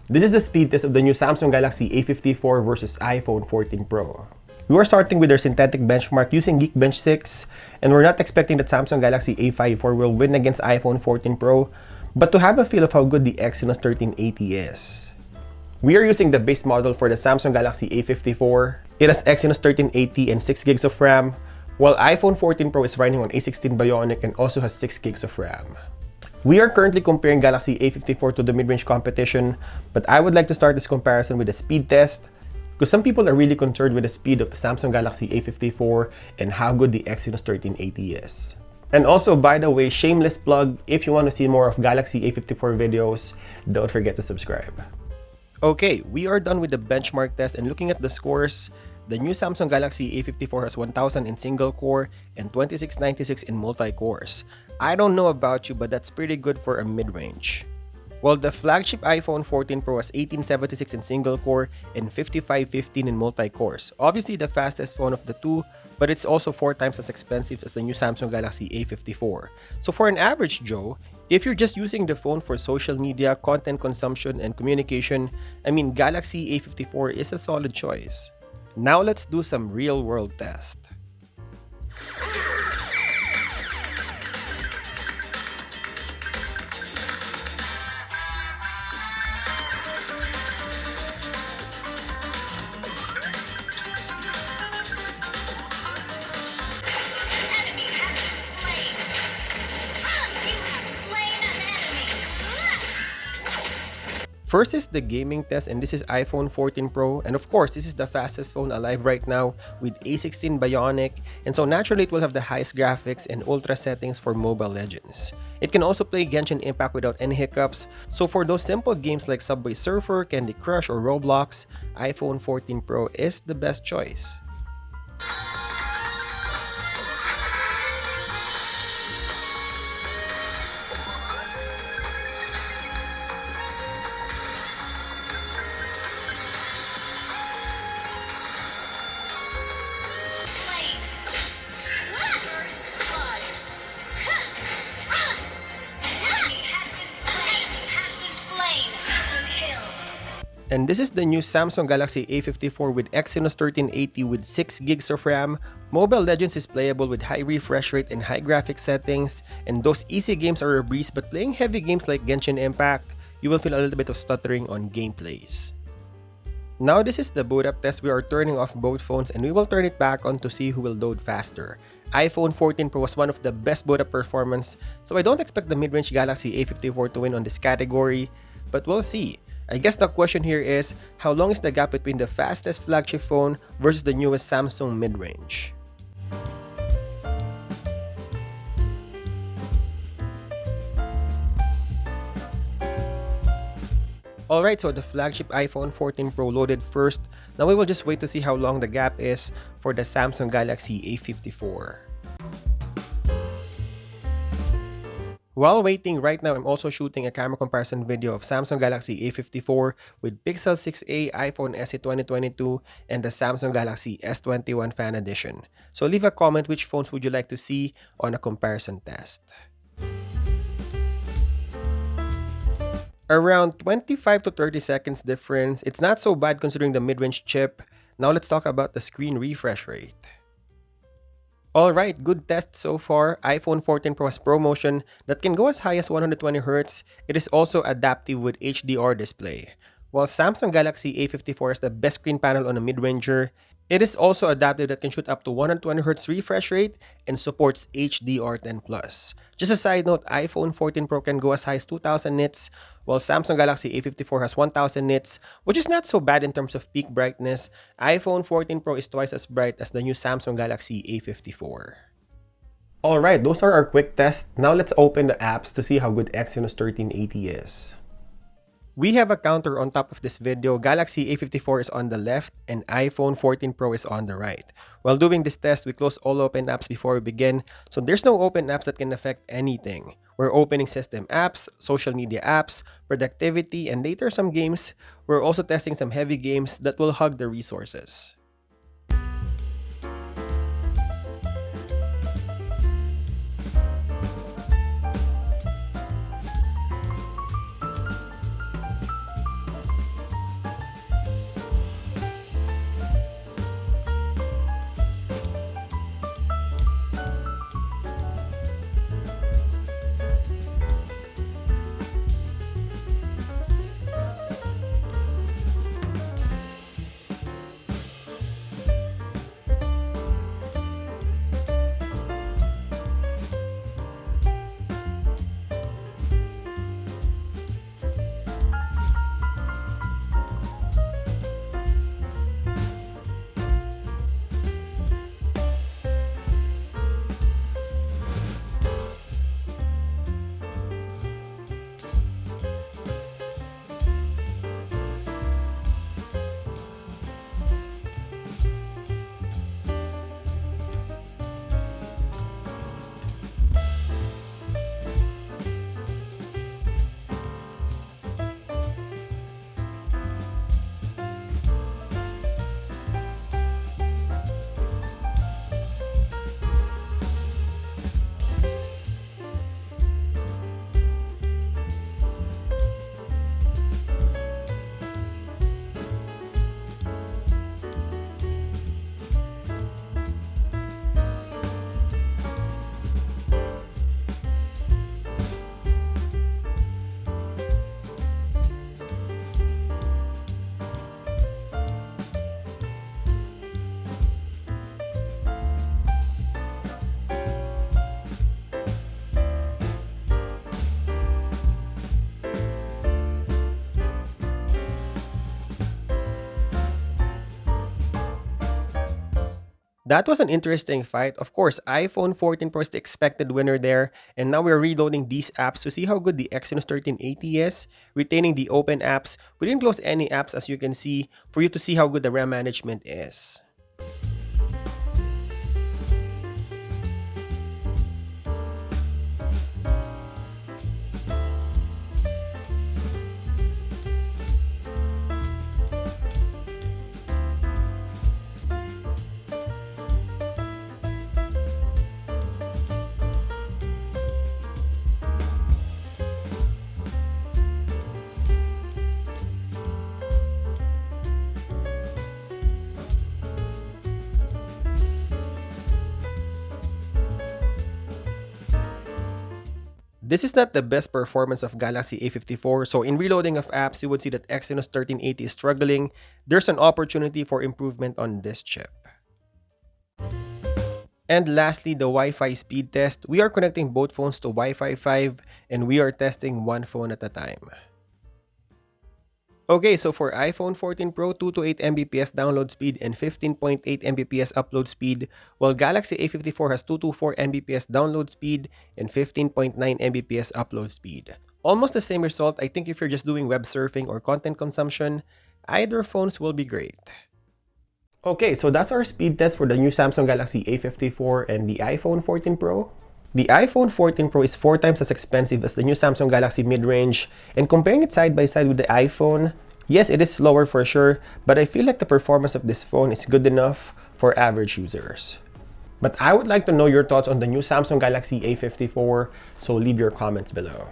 This is the speed test of the new Samsung Galaxy A54 versus iPhone 14 Pro. We are starting with our synthetic benchmark using Geekbench 6, and we're not expecting that Samsung Galaxy A54 will win against iPhone 14 Pro, but to have a feel of how good the Exynos 1380 is. We are using the base model for the Samsung Galaxy A54. It has Exynos 1380 and 6 gigs of RAM, while iPhone 14 Pro is running on A16 Bionic and also has 6 gigs of RAM. We are currently comparing Galaxy A54 to the mid-range competition, but I would like to start this comparison with a speed test, because some people are really concerned with the speed of the Samsung Galaxy A54 and how good the Exynos 1380 is. And also, by the way, shameless plug, if you want to see more of Galaxy A54 videos, don't forget to subscribe. Okay, we are done with the benchmark test, and looking at the scores, the new Samsung Galaxy A54 has 1000 in single core and 2696 in multi-cores. I don't know about you, but that's pretty good for a mid-range. While the flagship iPhone 14 Pro has 1876 in single core and 5515 in multi-cores. Obviously the fastest phone of the two, but it's also 4 times as expensive as the new Samsung Galaxy A54. So for an average Joe, if you're just using the phone for social media, content consumption, and communication, I mean Galaxy A54 is a solid choice. Now let's do some real-world test. First is the gaming test, and this is iPhone 14 Pro, and of course this is the fastest phone alive right now with A16 Bionic, and so naturally it will have the highest graphics and ultra settings for Mobile Legends. It can also play Genshin Impact without any hiccups, so for those simple games like Subway Surfer, Candy Crush, or Roblox, iPhone 14 Pro is the best choice. And this is the new Samsung Galaxy A54 with Exynos 1380 with 6 gigs of RAM. Mobile Legends is playable with high refresh rate and high graphics settings, and those easy games are a breeze, but playing heavy games like Genshin Impact, you will feel a little bit of stuttering on gameplays. Now this is the boot up test. We are turning off both phones and we will turn it back on to see who will load faster. iPhone 14 Pro was one of the best boot up performance, so I don't expect the mid-range Galaxy A54 to win on this category, but we'll see. I guess the question here is, how long is the gap between the fastest flagship phone versus the newest Samsung mid-range? Alright, so the flagship iPhone 14 Pro loaded first. Now we will just wait to see how long the gap is for the Samsung Galaxy A54. While waiting, right now I'm also shooting a camera comparison video of Samsung Galaxy A54 with Pixel 6a, iPhone SE 2022, and the Samsung Galaxy S21 Fan Edition. So leave a comment which phones would you like to see on a comparison test. Around 25 to 30 seconds difference. It's not so bad considering the mid-range chip. Now let's talk about the screen refresh rate. Alright, good test so far. iPhone 14 Pro has ProMotion that can go as high as 120Hz. It is also adaptive with HDR display. While Samsung Galaxy A54 has the best screen panel on a mid-ranger, it is also adaptive that can shoot up to 120Hz refresh rate and supports HDR10+. Just a side note, iPhone 14 Pro can go as high as 2000 nits, while Samsung Galaxy A54 has 1000 nits, which is not so bad in terms of peak brightness. iPhone 14 Pro is twice as bright as the new Samsung Galaxy A54. Alright, those are our quick tests. Now let's open the apps to see how good Exynos 1380 is. We have a counter on top of this video. Galaxy A54 is on the left and iPhone 14 Pro is on the right. While doing this test, we close all open apps before we begin, so there's no open apps that can affect anything. We're opening system apps, social media apps, productivity, and later some games. We're also testing some heavy games that will hog the resources. That was an interesting fight. Of course, iPhone 14 Pro is the expected winner there, and now we're reloading these apps to see how good the Exynos 1380 is, retaining the open apps. We didn't close any apps as you can see, for you to see how good the RAM management is. This is not the best performance of Galaxy A54, so in reloading of apps, you would see that Exynos 1380 is struggling. There's an opportunity for improvement on this chip. And lastly, the Wi-Fi speed test. We are connecting both phones to Wi-Fi 5 and we are testing one phone at a time. Okay, so for iPhone 14 Pro, 2 to 8 Mbps download speed and 15.8 Mbps upload speed, while Galaxy A54 has 2 to 4 Mbps download speed and 15.9 Mbps upload speed. Almost the same result. I think if you're just doing web surfing or content consumption, either phones will be great. Okay, so that's our speed test for the new Samsung Galaxy A54 and the iPhone 14 Pro. The iPhone 14 Pro is 4 times as expensive as the new Samsung Galaxy mid-range, and comparing it side by side with the iPhone, yes, it is slower for sure, but I feel like the performance of this phone is good enough for average users. But I would like to know your thoughts on the new Samsung Galaxy A54, so leave your comments below.